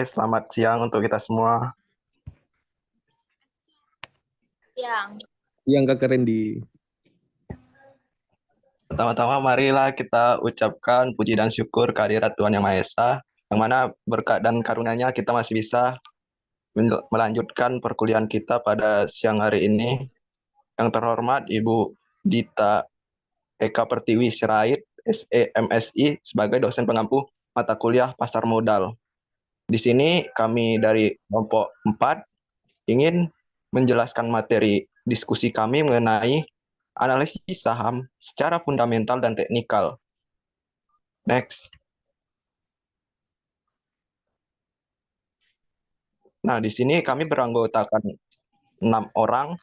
Selamat siang untuk kita semua. Yang Kak Randy. Pertama-tama marilah kita ucapkan puji dan syukur kehadirat Tuhan Yang Maha Esa, yang mana berkat dan karunia-Nya kita masih bisa melanjutkan perkuliahan kita pada siang hari ini. Yang terhormat Ibu Dita Eka Pertiwi Sirait, SEMSI, sebagai dosen pengampu mata kuliah pasar modal. Di sini kami dari kelompok 4 ingin menjelaskan materi diskusi kami mengenai analisis saham secara fundamental dan teknikal. Next. Nah, di sini kami beranggotakan 6 orang.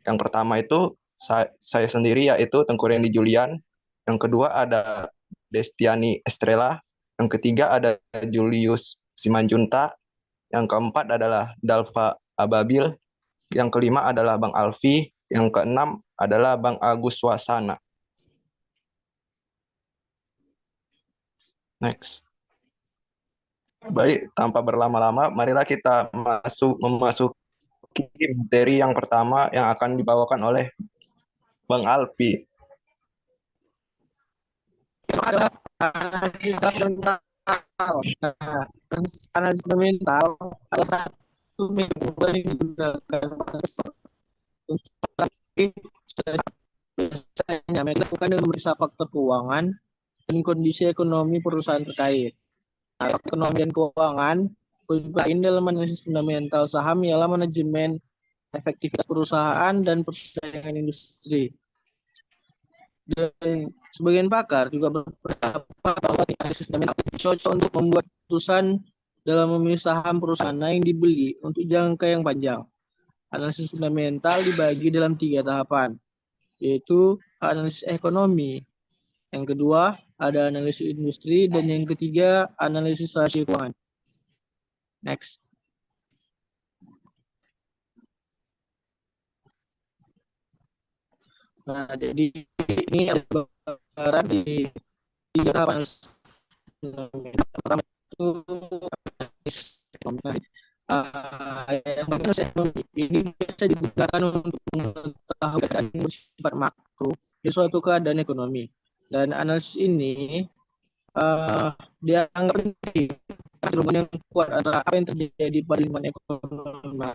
Yang pertama itu saya sendiri, yaitu Tengku Randy Julian. Yang kedua ada Destiani Estrella. Yang ketiga ada Julius Simanjunta. Yang keempat adalah Dalva Ababil. Yang kelima adalah Bang Alfi. Yang keenam adalah Bang Agus Wasana. Next. Baik, tanpa berlama-lama, marilah kita memasuki materi yang pertama yang akan dibawakan oleh Bang Alfi. Ada analisis fundamental. Analisis fundamental adalah satu metode yang digunakan untuk biasanya melakukan dengan memeriksa faktor keuangan dan kondisi ekonomi perusahaan terkait. Nah, ekonomi dan keuangan lain dalam analisis fundamental saham ialah manajemen efektivitas perusahaan dan persaingan industri. Dan sebagian pakar juga berpendapat bahwa analisis fundamental cocok untuk membuat keputusan dalam memilih saham perusahaan yang dibeli untuk jangka yang panjang. Analisis fundamental dibagi dalam 3 tahapan, yaitu analisis ekonomi. Yang kedua, ada analisis industri, dan yang ketiga, analisis rasio keuangan. Next. Nah, jadi ini ada gambaran di 3 tahapan. Pertama itu ekonomi. Yang ekonomi ini biasa digunakan untuk mengetahui keadaan yang bersifat makro di suatu keadaan ekonomi. Dan analisis ini dianggap penting hubungan yang kuat antara apa yang terjadi pada lingkungan ekonomi.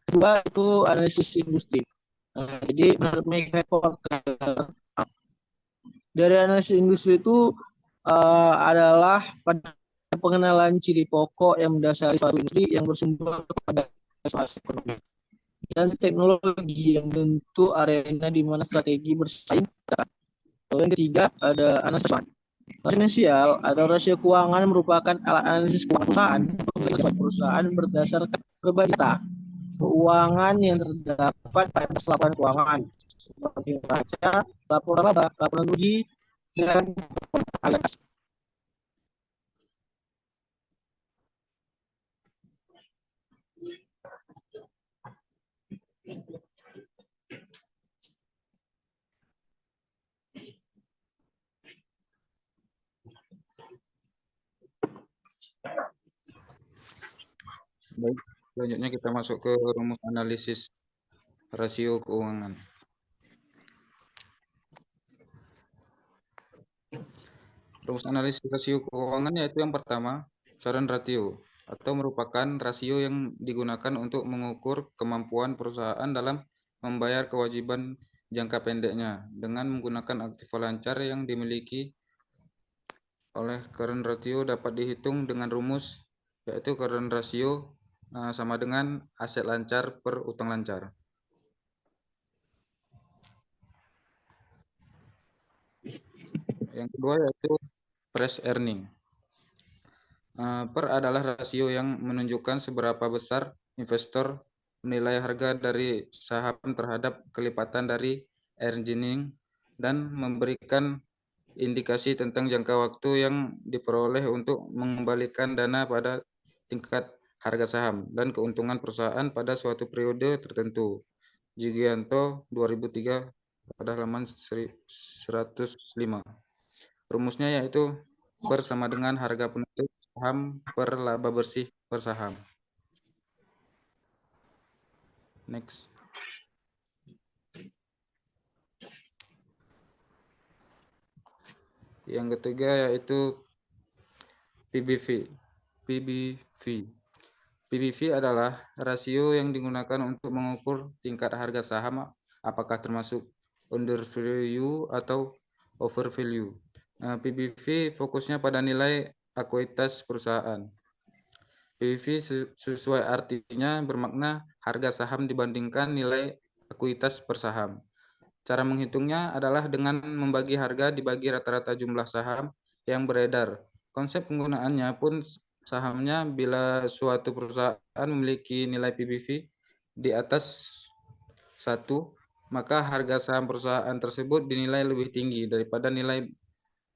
Kedua itu analisis industri. Jadi menurut Mike Porter, dari analisis industri itu adalah pada pengenalan ciri pokok yang mendasari suatu industri yang bersumber pada suatu ekonomi dan teknologi yang bentuk arena di mana strategi bersaing. Lalu yang ketiga ada analisis finansial atau rasio keuangan merupakan alat analisis keuangan perusahaan berdasarkan berbagai data keuangan yang terdapat pada laporan keuangan seperti neraca, laporan laba, laporan rugi, dan alias. Baik, selanjutnya kita masuk ke rumus analisis rasio keuangan. Rumus analisis rasio keuangan yaitu yang pertama, saran ratio, atau merupakan rasio yang digunakan untuk mengukur kemampuan perusahaan dalam membayar kewajiban jangka pendeknya dengan menggunakan aktiva lancar yang dimiliki oleh current ratio dapat dihitung dengan rumus yaitu current ratio sama dengan aset lancar per utang lancar. Yang kedua yaitu price earning. Per adalah rasio yang menunjukkan seberapa besar investor menilai harga dari saham terhadap kelipatan dari earning dan memberikan indikasi tentang jangka waktu yang diperoleh untuk mengembalikan dana pada tingkat harga saham dan keuntungan perusahaan pada suatu periode tertentu. Gigianto 2003 pada halaman 105. Rumusnya yaitu per sama dengan harga penutup saham per laba bersih per saham. Next. Yang ketiga yaitu PBV. PBV adalah rasio yang digunakan untuk mengukur tingkat harga saham apakah termasuk under value atau over value. PBV fokusnya pada nilai ekuitas perusahaan. PBV sesuai artinya bermakna harga saham dibandingkan nilai ekuitas per saham. Cara menghitungnya adalah dengan membagi harga dibagi rata-rata jumlah saham yang beredar. Konsep penggunaannya pun sahamnya bila suatu perusahaan memiliki nilai PBV di atas 1, maka harga saham perusahaan tersebut dinilai lebih tinggi daripada nilai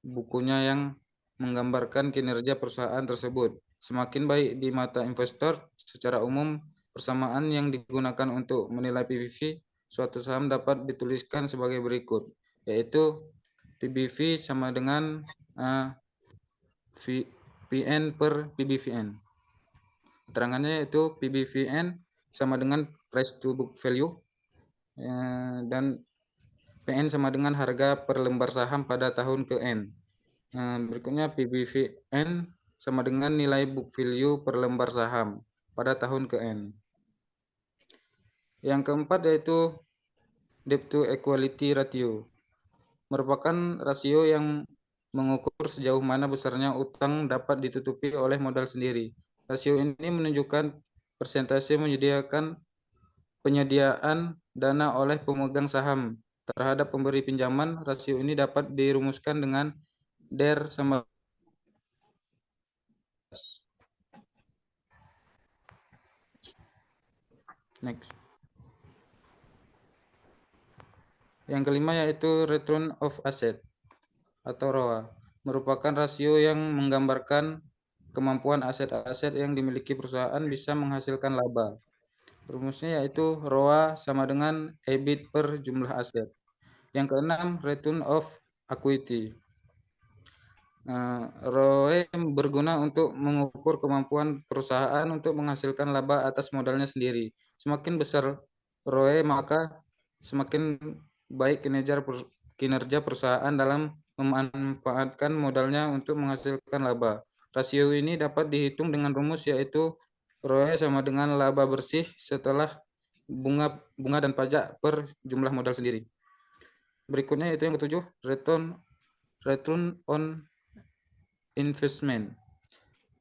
bukunya yang menggambarkan kinerja perusahaan tersebut. Semakin baik di mata investor, secara umum persamaan yang digunakan untuk menilai PBV suatu saham dapat dituliskan sebagai berikut, yaitu PBV sama dengan PN per PBVN. Keterangannya yaitu PBVN sama dengan price to book value dan PN sama dengan harga per lembar saham pada tahun ke N. Berikutnya PBVN sama dengan nilai book value per lembar saham pada tahun ke N. Yang keempat yaitu debt to equity ratio, merupakan rasio yang mengukur sejauh mana besarnya utang dapat ditutupi oleh modal sendiri. Rasio ini menunjukkan persentase penyediaan dana oleh pemegang saham terhadap pemberi pinjaman. Rasio ini dapat dirumuskan dengan DER sama next. Yang kelima yaitu return of asset atau ROA, merupakan rasio yang menggambarkan kemampuan aset-aset yang dimiliki perusahaan bisa menghasilkan laba. Rumusnya yaitu ROA sama dengan EBIT per jumlah aset. Yang keenam, return of equity. ROE berguna untuk mengukur kemampuan perusahaan untuk menghasilkan laba atas modalnya sendiri. Semakin besar ROE, maka semakin baik kinerja perusahaan dalam memanfaatkan modalnya untuk menghasilkan laba. Rasio ini dapat dihitung dengan rumus yaitu ROE sama dengan laba bersih setelah bunga dan pajak per jumlah modal sendiri. Berikutnya yaitu yang ketujuh, return on investment,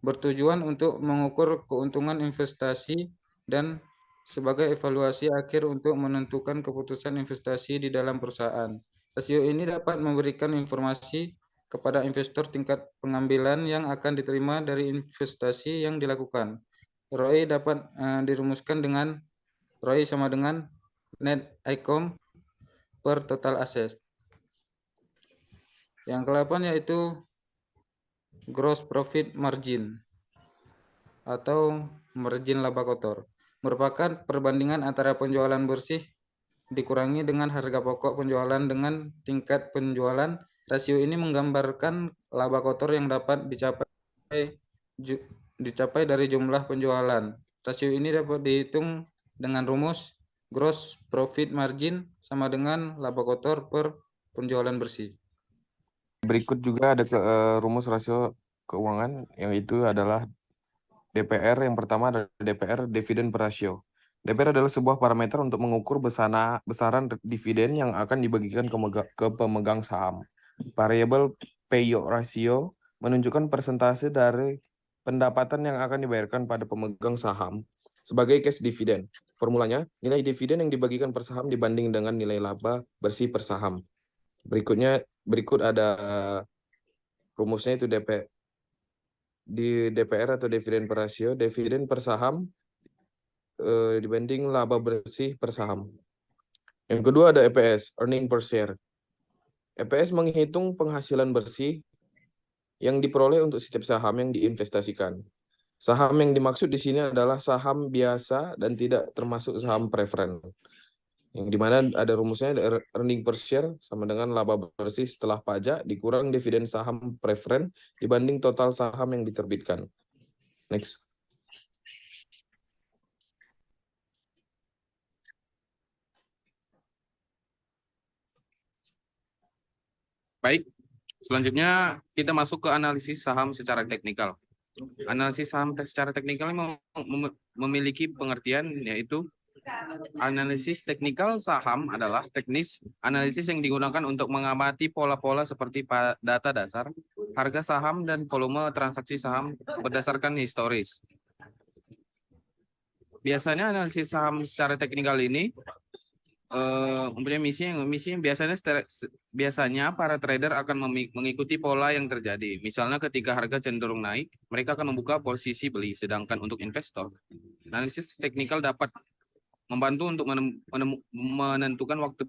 bertujuan untuk mengukur keuntungan investasi dan sebagai evaluasi akhir untuk menentukan keputusan investasi di dalam perusahaan. Rasio ini dapat memberikan informasi kepada investor tingkat pengambilan yang akan diterima dari investasi yang dilakukan. ROI dapat dirumuskan dengan ROI sama dengan net income per total asset. Yang ke-8 yaitu gross profit margin atau margin laba kotor, merupakan perbandingan antara penjualan bersih dikurangi dengan harga pokok penjualan dengan tingkat penjualan. Rasio ini menggambarkan laba kotor yang dapat dicapai dari jumlah penjualan. Rasio ini dapat dihitung dengan rumus gross profit margin sama dengan laba kotor per penjualan bersih. Berikut juga ada rumus rasio keuangan, yang itu adalah DPR. Yang pertama adalah DPR, dividend per ratio. DPR adalah sebuah parameter untuk mengukur besaran dividen yang akan dibagikan ke pemegang saham. Variabel payout ratio menunjukkan persentase dari pendapatan yang akan dibayarkan pada pemegang saham sebagai cash dividend. Formulanya, nilai dividen yang dibagikan per saham dibanding dengan nilai laba bersih per saham. Berikut ada rumusnya, itu DPR atau dividen per ratio, dividen per saham dibanding laba bersih per saham. Yang kedua ada EPS, earning per share. EPS menghitung penghasilan bersih yang diperoleh untuk setiap saham yang diinvestasikan. Saham yang dimaksud di sini adalah saham biasa dan tidak termasuk saham preferen. Yang dimana ada rumusnya earning per share sama dengan laba bersih setelah pajak dikurang dividen saham preferen dibanding total saham yang diterbitkan. Next. Baik, selanjutnya kita masuk ke analisis saham secara teknikal. Analisis saham secara teknikal memiliki pengertian yaitu analisis teknikal saham adalah teknis analisis yang digunakan untuk mengamati pola-pola seperti data dasar, harga saham, dan volume transaksi saham berdasarkan historis. Biasanya analisis saham secara teknikal ini mempunyai misi yang biasanya para trader akan mengikuti pola yang terjadi. Misalnya ketika harga cenderung naik, mereka akan membuka posisi beli. Sedangkan untuk investor, analisis teknikal dapat membantu untuk menentukan waktu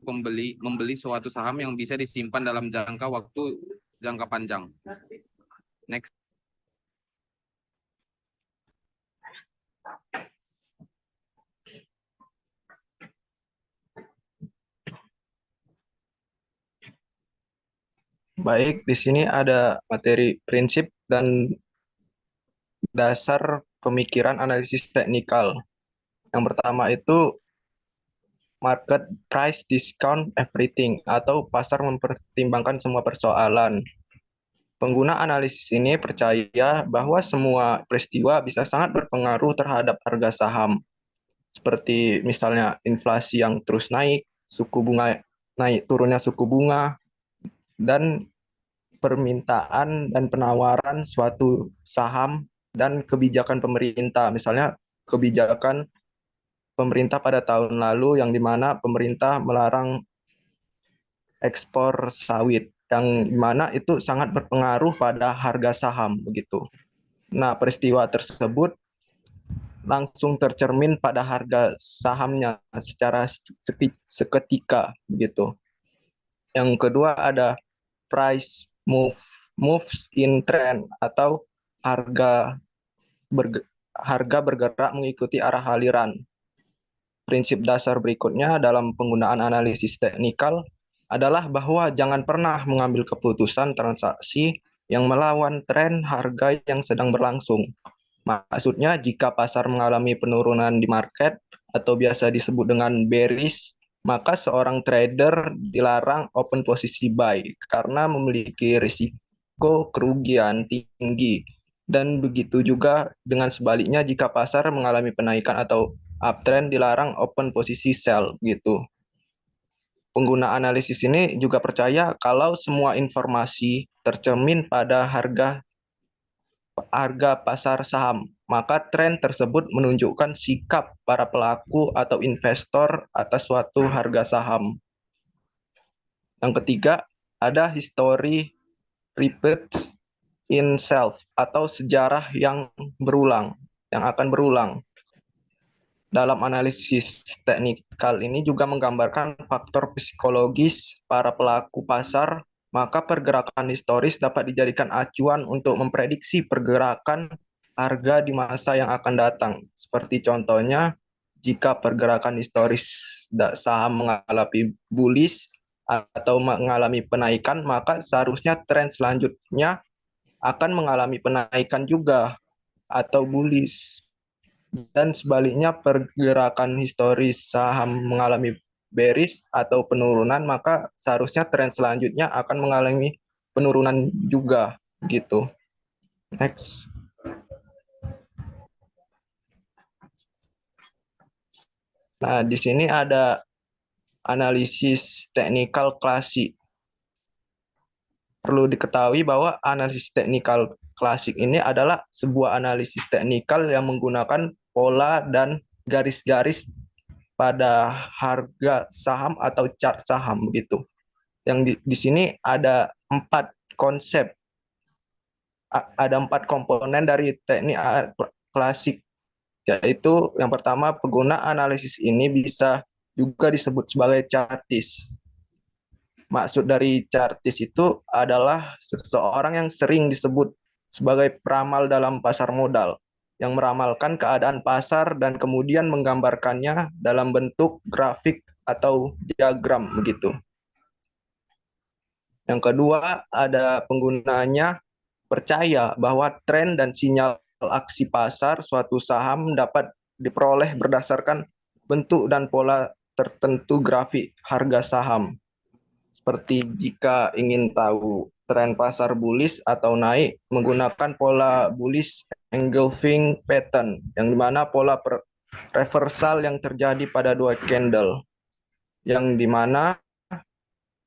membeli suatu saham yang bisa disimpan dalam jangka panjang. Next. Baik, di sini ada materi prinsip dan dasar pemikiran analisis teknikal. Yang pertama itu market price discount everything atau pasar mempertimbangkan semua persoalan. Pengguna analisis ini percaya bahwa semua peristiwa bisa sangat berpengaruh terhadap harga saham. Seperti misalnya inflasi yang terus naik, suku bunga naik turunnya suku bunga, dan permintaan dan penawaran suatu saham dan kebijakan pemerintah. Misalnya kebijakan pemerintah pada tahun lalu yang dimana pemerintah melarang ekspor sawit, yang dimana itu sangat berpengaruh pada harga saham begitu. Nah, peristiwa tersebut langsung tercermin pada harga sahamnya secara seketika begitu. Yang kedua ada price moves in trend atau harga bergerak mengikuti arah aliran. Prinsip dasar berikutnya dalam penggunaan analisis teknikal adalah bahwa jangan pernah mengambil keputusan transaksi yang melawan tren harga yang sedang berlangsung. Maksudnya jika pasar mengalami penurunan di market atau biasa disebut dengan bearish, maka seorang trader dilarang open posisi buy karena memiliki risiko kerugian tinggi. Dan begitu juga dengan sebaliknya jika pasar mengalami penaikan atau uptrend dilarang open posisi sell gitu. Pengguna analisis ini juga percaya kalau semua informasi tercermin pada harga pasar saham, maka tren tersebut menunjukkan sikap para pelaku atau investor atas suatu harga saham. Yang ketiga, ada history repeats in self atau sejarah yang akan berulang. Dalam analisis teknikal ini juga menggambarkan faktor psikologis para pelaku pasar, maka pergerakan historis dapat dijadikan acuan untuk memprediksi pergerakan harga di masa yang akan datang. Seperti contohnya, jika pergerakan historis saham mengalami bullish atau mengalami penaikan, maka seharusnya tren selanjutnya akan mengalami penaikan juga atau bullish. Dan sebaliknya pergerakan historis saham mengalami bearish atau penurunan, maka seharusnya tren selanjutnya akan mengalami penurunan juga gitu. Next. Nah, di sini ada analisis teknikal klasik. Perlu diketahui bahwa analisis teknikal klasik ini adalah sebuah analisis teknikal yang menggunakan pola dan garis-garis pada harga saham atau chart saham begitu. Yang di sini ada 4 konsep, ada 4 komponen dari teknik klasik, yaitu yang pertama pengguna analisis ini bisa juga disebut sebagai chartis. Maksud dari chartis itu adalah seseorang yang sering disebut sebagai peramal dalam pasar modal, yang meramalkan keadaan pasar dan kemudian menggambarkannya dalam bentuk grafik atau diagram begitu. Yang kedua, ada penggunanya percaya bahwa tren dan sinyal aksi pasar suatu saham dapat diperoleh berdasarkan bentuk dan pola tertentu grafik harga saham. Seperti jika ingin tahu tren pasar bullish atau naik, menggunakan pola bullish engulfing pattern, yang dimana pola reversal yang terjadi pada dua candle, yang dimana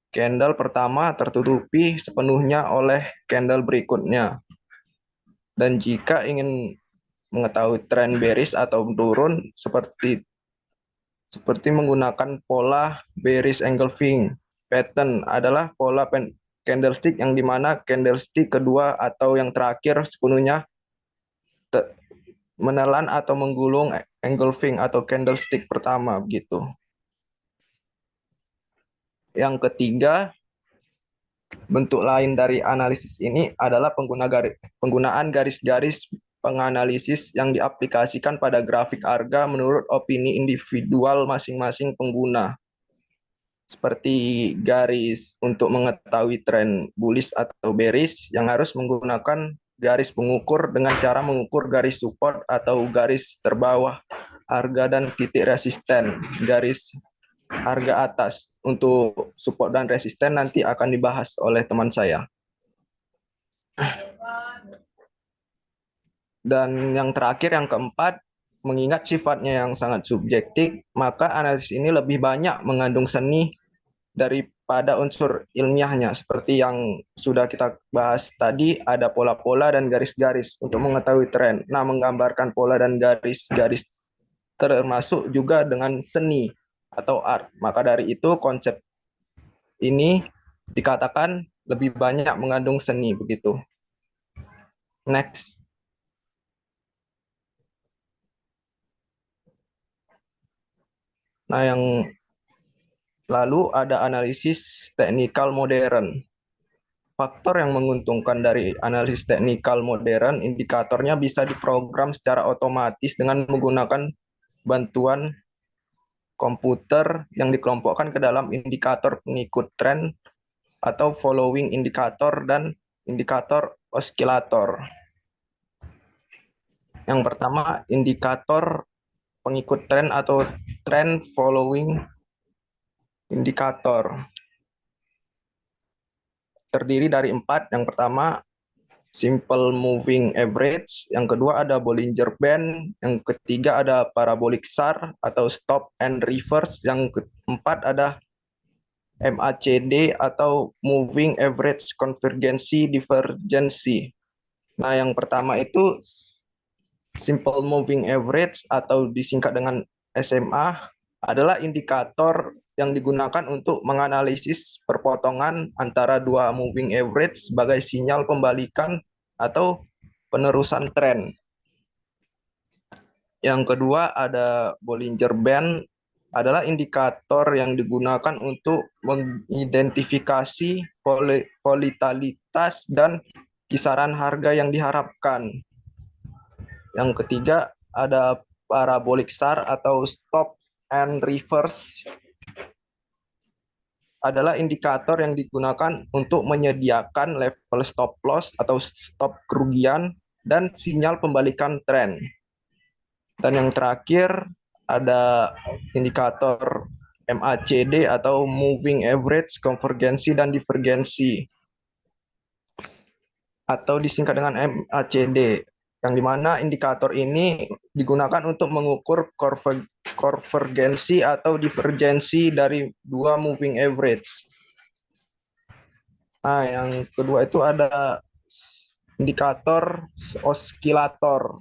candle pertama tertutupi sepenuhnya oleh candle berikutnya. Dan jika ingin mengetahui tren bearish atau turun, seperti menggunakan pola bearish engulfing pattern adalah pola candlestick yang dimana candlestick kedua atau yang terakhir sepenuhnya menelan atau menggulung engulfing atau candlestick pertama begitu. Yang ketiga, bentuk lain dari analisis ini adalah penggunaan garis-garis penganalisis yang diaplikasikan pada grafik harga menurut opini individual masing-masing pengguna. Seperti garis untuk mengetahui tren bullish atau bearish yang harus menggunakan garis pengukur dengan cara mengukur garis support atau garis terbawah harga dan titik resisten, garis harga atas. Untuk support dan resisten nanti akan dibahas oleh teman saya. Dan yang terakhir, yang keempat, mengingat sifatnya yang sangat subjektif, maka analisis ini lebih banyak mengandung seni daripada unsur ilmiahnya. Seperti yang sudah kita bahas tadi, ada pola-pola dan garis-garis untuk mengetahui tren. Nah, menggambarkan pola dan garis-garis termasuk juga dengan seni atau art. Maka dari itu konsep ini dikatakan lebih banyak mengandung seni begitu. Next. Nah, yang lalu ada analisis teknikal modern. Faktor yang menguntungkan dari analisis teknikal modern, indikatornya bisa diprogram secara otomatis dengan menggunakan bantuan komputer yang dikelompokkan ke dalam indikator pengikut tren atau following indikator dan indikator osilator. Yang pertama, indikator pengikut tren atau trend following indikator. Terdiri dari 4. Yang pertama, simple moving average. Yang kedua ada Bollinger Band. Yang ketiga ada parabolic SAR atau stop and reverse. Yang keempat ada MACD atau moving average convergency divergency. Nah, yang pertama itu simple moving average atau disingkat dengan SMA adalah indikator yang digunakan untuk menganalisis perpotongan antara dua moving average sebagai sinyal pembalikan atau penerusan tren. Yang kedua ada Bollinger Band, adalah indikator yang digunakan untuk mengidentifikasi volatilitas dan kisaran harga yang diharapkan. Yang ketiga ada parabolic SAR atau stop and reverse, adalah indikator yang digunakan untuk menyediakan level stop loss atau stop kerugian dan sinyal pembalikan tren. Dan yang terakhir ada indikator MACD atau moving average convergency dan divergensi atau disingkat dengan MACD, yang dimana indikator ini digunakan untuk mengukur konvergensi atau divergensi dari dua moving average. Nah, yang kedua itu ada indikator osilator.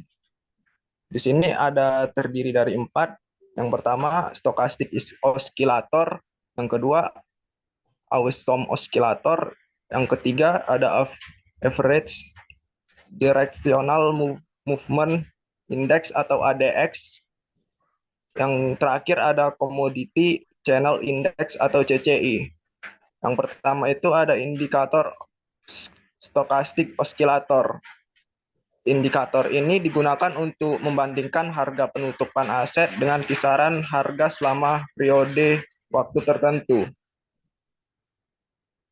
Di sini ada terdiri dari 4. Yang pertama stochastic oscillator, yang kedua Awesome oscillator, yang ketiga ada average directional movement index atau ADX, yang terakhir ada commodity channel index atau CCI. Yang pertama itu ada indikator stochastic oscillator. Indikator ini digunakan untuk membandingkan harga penutupan aset dengan kisaran harga selama periode waktu tertentu.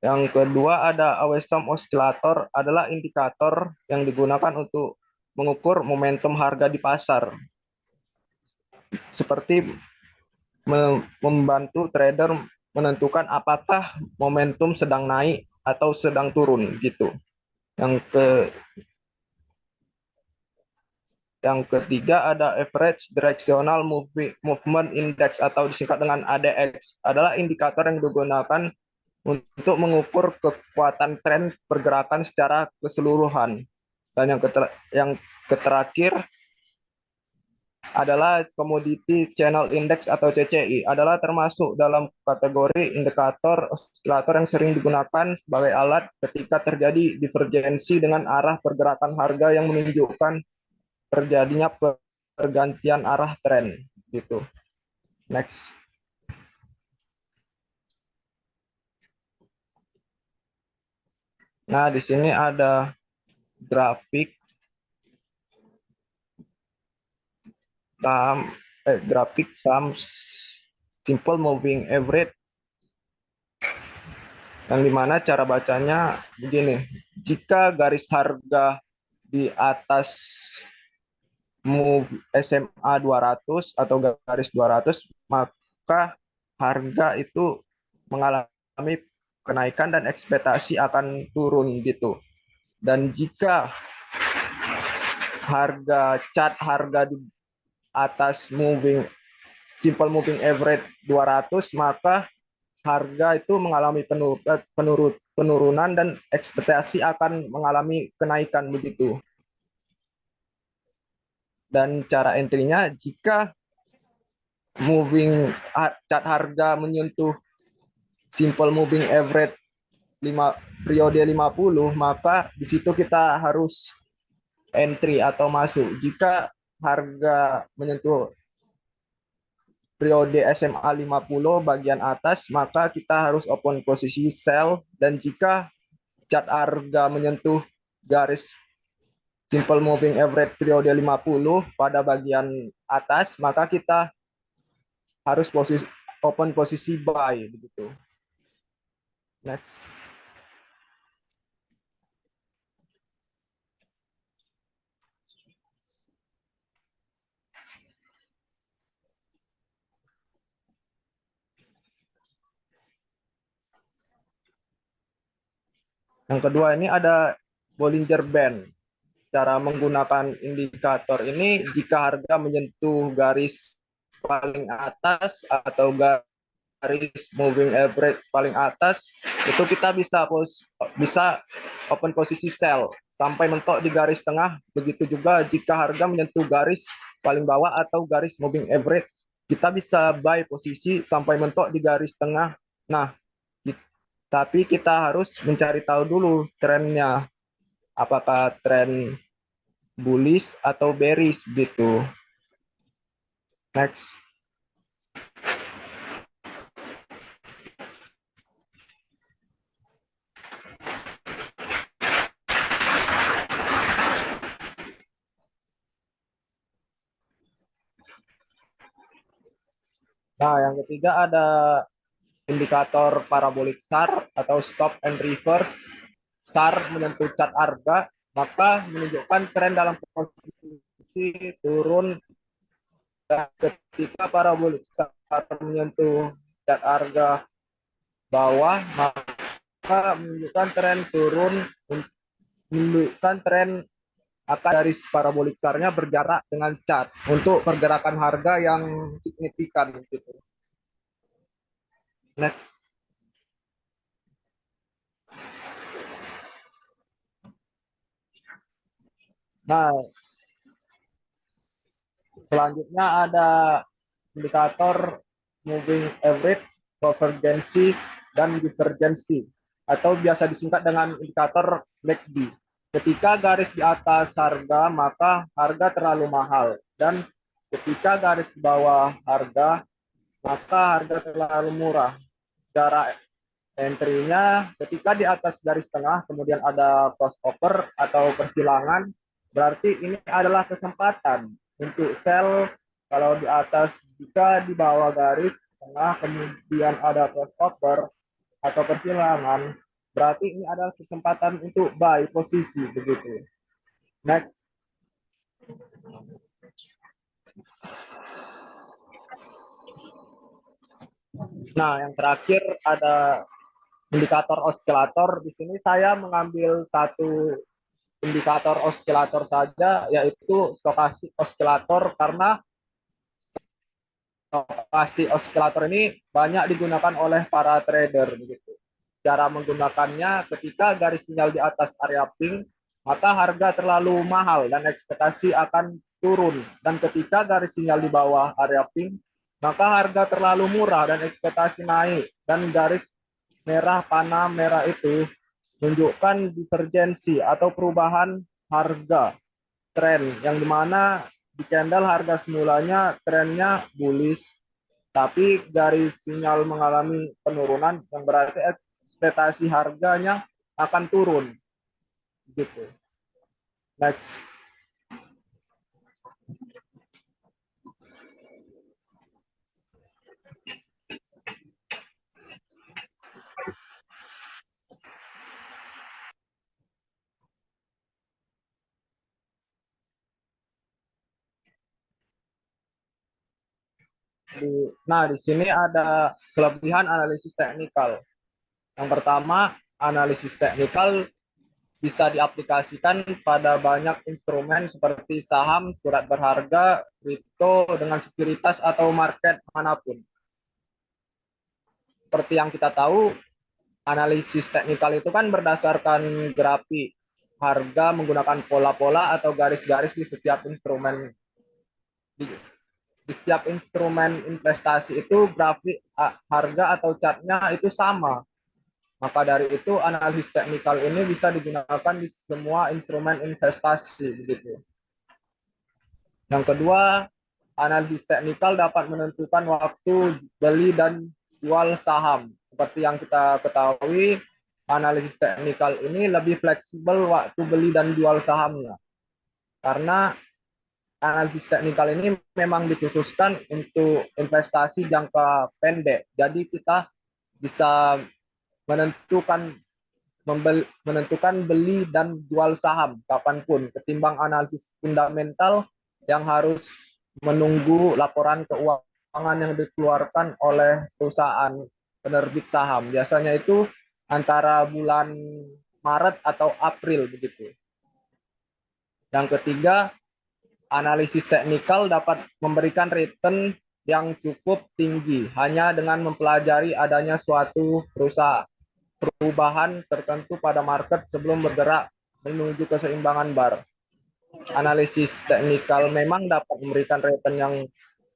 Yang kedua ada awesome oscillator, adalah indikator yang digunakan untuk mengukur momentum harga di pasar. Seperti membantu trader menentukan apakah momentum sedang naik atau sedang turun gitu. Yang ketiga ada average directional movement index atau disingkat dengan ADX, adalah indikator yang digunakan untuk mengukur kekuatan tren pergerakan secara keseluruhan. Dan yang terakhir adalah Commodity Channel Index atau CCI, adalah termasuk dalam kategori indikator oscillator yang sering digunakan sebagai alat ketika terjadi divergensi dengan arah pergerakan harga yang menunjukkan terjadinya pergantian arah tren gitu. Next. Nah, di sini ada grafik saham simple moving average, yang dimana cara bacanya begini: jika garis harga di atas move SMA 200 atau garis 200, maka harga itu mengalami kenaikan dan ekspektasi akan turun gitu. Dan jika chart harga di atas simple moving average 200, maka harga itu mengalami penurunan dan ekspektasi akan mengalami kenaikan begitu. Dan cara entry-nya, jika chart harga menyentuh simple moving average periode 50, maka di situ kita harus entry atau masuk. Jika harga menyentuh periode SMA 50 bagian atas, maka kita harus open posisi sell. Dan jika chart harga menyentuh garis simple moving average periode 50 pada bagian atas, maka kita harus open posisi buy begitu. Next. Yang kedua ini ada Bollinger Band. Cara menggunakan indikator ini, jika harga menyentuh garis paling atas atau garis moving average paling atas, itu kita bisa open posisi sell sampai mentok di garis tengah. Begitu juga jika harga menyentuh garis paling bawah atau garis moving average, kita bisa buy posisi sampai mentok di garis tengah. Nah, tapi kita harus mencari tahu dulu trennya, apakah tren bullish atau bearish gitu. Next. Nah, yang ketiga ada indikator parabolic SAR atau stop and reverse. SAR menyentuh chart harga, maka menunjukkan tren dalam posisi turun. Dan ketika parabolic SAR menyentuh chart harga bawah, maka menunjukkan tren turun, menunjukkan tren akan garis parabolik SAR-nya berjarak dengan chart untuk pergerakan harga yang signifikan gitu. Next. Nah, selanjutnya ada indikator moving average, convergency, dan divergency, atau biasa disingkat dengan indikator MACD. Ketika garis di atas harga, maka harga terlalu mahal. Dan ketika garis di bawah harga, maka harga terlalu murah. Cara entry-nya, ketika di atas garis tengah, kemudian ada crossover atau persilangan, berarti ini adalah kesempatan untuk sell. Kalau di atas, jika di bawah garis, tengah, kemudian ada crossover atau persilangan, berarti ini adalah kesempatan untuk buy posisi begitu. Next. Nah, yang terakhir ada indikator osilator. Di sini saya mengambil satu indikator osilator saja, yaitu stokastik osilator, karena stokastik osilator ini banyak digunakan oleh para trader begitu. Cara menggunakannya, ketika garis sinyal di atas area pink, maka harga terlalu mahal dan ekspektasi akan turun. Dan ketika garis sinyal di bawah area pink, maka harga terlalu murah dan ekspektasi naik. Dan garis merah panah merah itu menunjukkan divergensi atau perubahan harga tren, yang dimana di candle harga semulanya trennya bullish, tapi garis sinyal mengalami penurunan, yang berarti ekspektasi harganya akan turun gitu. Next. Nah, di sini ada kelebihan analisis teknikal. Yang pertama, analisis teknikal bisa diaplikasikan pada banyak instrumen seperti saham, surat berharga, kripto, dengan sekuritas atau market manapun. Seperti yang kita tahu, analisis teknikal itu kan berdasarkan grafik harga menggunakan pola-pola atau garis-garis di setiap instrumen. Di setiap instrumen investasi itu grafik harga atau chartnya itu sama. Maka dari itu analisis teknikal ini bisa digunakan di semua instrumen investasi begitu. Yang kedua, analisis teknikal dapat menentukan waktu beli dan jual saham. Seperti yang kita ketahui, analisis teknikal ini lebih fleksibel waktu beli dan jual sahamnya. Karena analisis teknikal ini memang dikhususkan untuk investasi jangka pendek. Jadi kita bisa menentukan beli dan jual saham kapanpun, ketimbang analisis fundamental yang harus menunggu laporan keuangan yang dikeluarkan oleh perusahaan penerbit saham. Biasanya itu antara bulan Maret atau April begitu. Yang ketiga, analisis teknikal dapat memberikan return yang cukup tinggi hanya dengan mempelajari adanya suatu perubahan tertentu pada market sebelum bergerak menuju keseimbangan bar. Analisis teknikal memang dapat memberikan return yang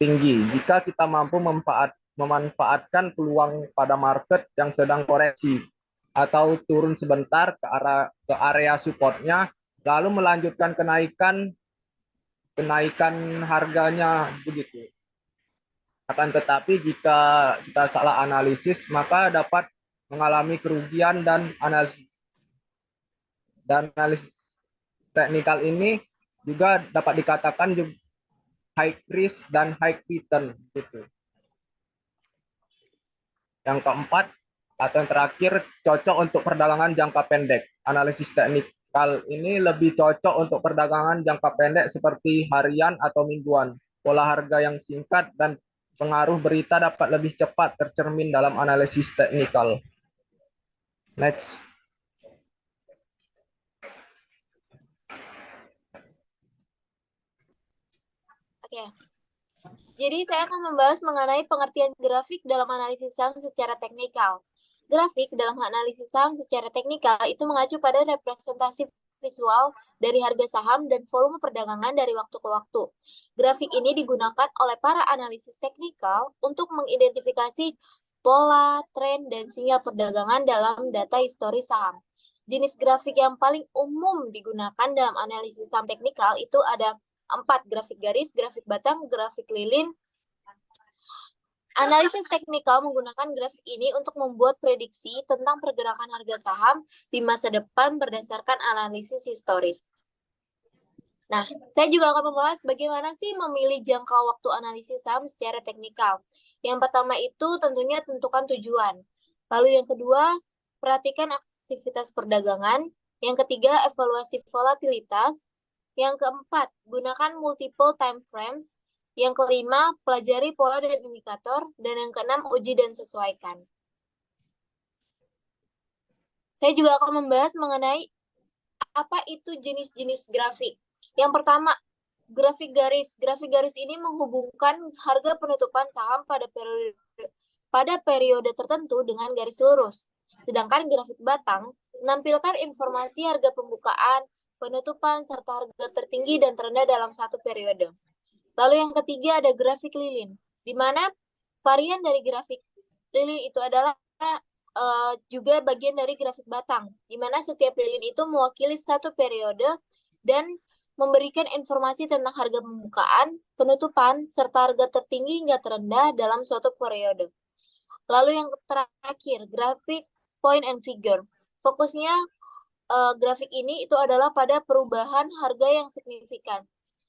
tinggi jika kita mampu memanfaatkan peluang pada market yang sedang koreksi atau turun sebentar ke area supportnya, lalu melanjutkan kenaikan harganya begitu. Akan tetapi jika kita salah analisis, maka dapat mengalami kerugian. Dan analisis teknikal ini juga dapat dikatakan high risk dan high return gitu. Yang keempat atau yang terakhir, cocok untuk perdagangan jangka pendek. Analisis teknikal ini lebih cocok untuk perdagangan jangka pendek seperti harian atau mingguan. Pola harga yang singkat dan pengaruh berita dapat lebih cepat tercermin dalam analisis teknikal. Next. Oke. Jadi saya akan membahas mengenai pengertian grafik dalam analisis saham secara teknikal. Grafik dalam analisis saham secara teknikal itu mengacu pada representasi visual dari harga saham dan volume perdagangan dari waktu ke waktu. Grafik ini digunakan oleh para analisis teknikal untuk mengidentifikasi pola, tren, dan sinyal perdagangan dalam data histori saham. Jenis grafik yang paling umum digunakan dalam analisis saham teknikal itu ada 4, grafik garis, grafik batang, grafik lilin. Analisis teknikal menggunakan grafik ini untuk membuat prediksi tentang pergerakan harga saham di masa depan berdasarkan analisis historis. Nah, saya juga akan membahas bagaimana sih memilih jangka waktu analisis saham secara teknikal. Yang pertama itu tentunya tentukan tujuan. Lalu yang kedua, perhatikan aktivitas perdagangan. Yang ketiga, evaluasi volatilitas. Yang keempat, gunakan multiple time frames. Yang kelima, pelajari pola dan indikator. Dan yang keenam, uji dan sesuaikan. Saya juga akan membahas mengenai apa itu jenis-jenis grafik. Yang pertama, grafik garis. Grafik garis ini menghubungkan harga penutupan saham pada periode tertentu dengan garis lurus. Sedangkan grafik batang menampilkan informasi harga pembukaan, penutupan, serta harga tertinggi dan terendah dalam satu periode. Lalu yang ketiga ada grafik lilin, di mana varian dari grafik lilin itu adalah juga bagian dari grafik batang, di mana setiap lilin itu mewakili satu periode dan memberikan informasi tentang harga pembukaan, penutupan, serta harga tertinggi hingga terendah dalam suatu periode. Lalu yang terakhir, grafik point and figure. Fokusnya grafik ini itu adalah pada perubahan harga yang signifikan.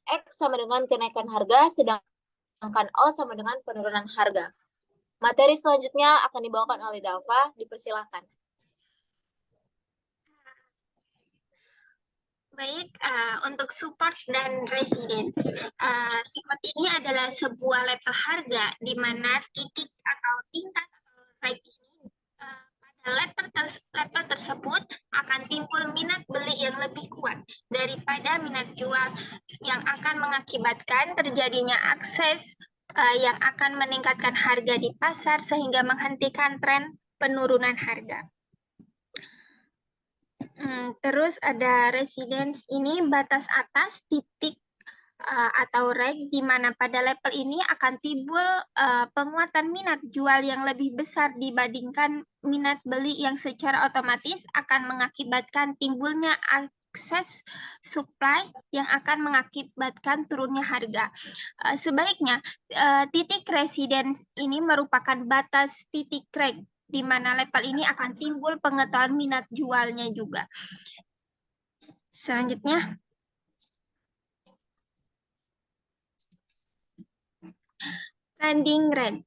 X sama dengan kenaikan harga, sedangkan O sama dengan penurunan harga. Materi selanjutnya akan dibawakan oleh Dalva, dipersilakan. Baik, untuk support dan resilience. Support ini adalah sebuah level harga di mana titik atau tingkat atau rate ini pada level tersebut akan timbul minat beli yang lebih kuat daripada minat jual yang akan mengakibatkan terjadinya akses yang akan meningkatkan harga di pasar sehingga menghentikan tren penurunan harga. Terus ada resilience ini batas atas titik atau reg di mana pada level ini akan timbul penguatan minat jual yang lebih besar dibandingkan minat beli yang secara otomatis akan mengakibatkan timbulnya akses supply yang akan mengakibatkan turunnya harga. Sebaliknya, titik resilience ini merupakan batas titik reg di mana level ini akan timbul pengetahuan minat jualnya juga. Selanjutnya, trending range.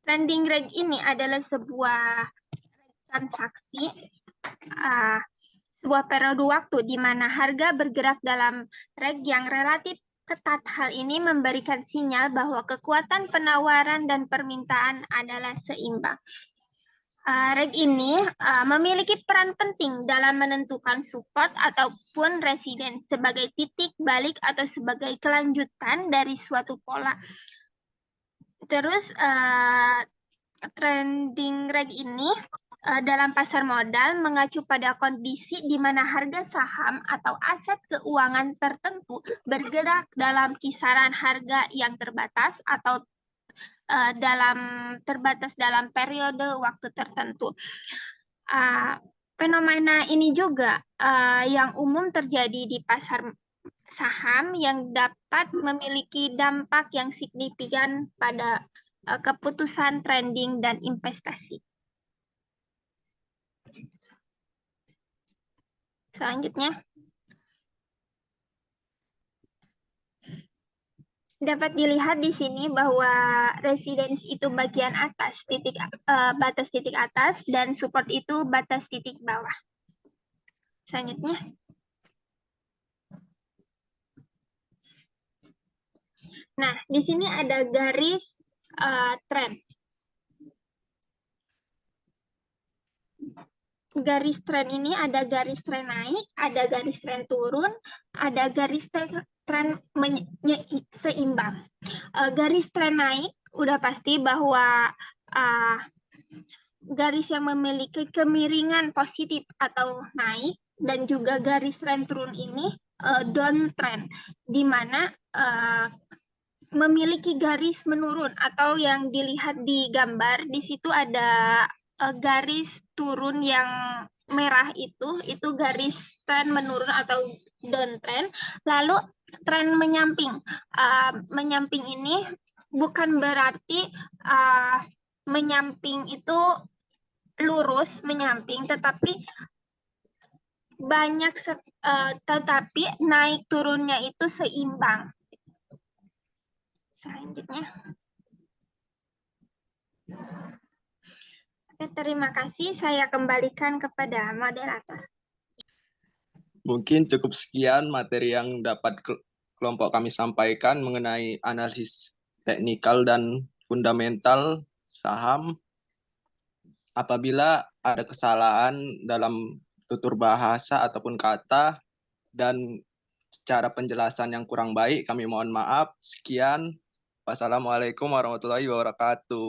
Trending range ini adalah sebuah transaksi, sebuah periode waktu di mana harga bergerak dalam range yang relatif ketat. Hal ini memberikan sinyal bahwa kekuatan penawaran dan permintaan adalah seimbang. Range ini memiliki peran penting dalam menentukan support ataupun resistance sebagai titik balik atau sebagai kelanjutan dari suatu pola. Terus trending range ini dalam pasar modal mengacu pada kondisi di mana harga saham atau aset keuangan tertentu bergerak dalam kisaran harga yang terbatas atau terbatas dalam periode waktu tertentu. Fenomena ini juga yang umum terjadi di pasar saham yang dapat memiliki dampak yang signifikan pada keputusan trading dan investasi. Selanjutnya, dapat dilihat di sini bahwa resilience itu bagian atas, batas titik atas, dan support itu batas titik bawah. Selanjutnya, nah di sini ada garis tren. Garis tren ini ada garis tren naik, ada garis tren turun, ada garis tren seimbang. Garis tren naik udah pasti bahwa garis yang memiliki kemiringan positif atau naik, dan juga garis tren turun ini downtrend, di mana memiliki garis menurun atau yang dilihat di gambar di situ ada garis turun yang merah itu garis tren menurun atau downtrend. Lalu tren menyamping. Menyamping ini bukan berarti menyamping itu lurus menyamping, tetapi banyak tetapi naik turunnya itu seimbang. Selanjutnya. Oke, terima kasih. Saya kembalikan kepada moderator. Mungkin cukup sekian materi yang dapat kelompok kami sampaikan mengenai analisis teknikal dan fundamental saham. Apabila ada kesalahan dalam tutur bahasa ataupun kata dan secara penjelasan yang kurang baik, kami mohon maaf. Sekian. Wassalamualaikum warahmatullahi wabarakatuh.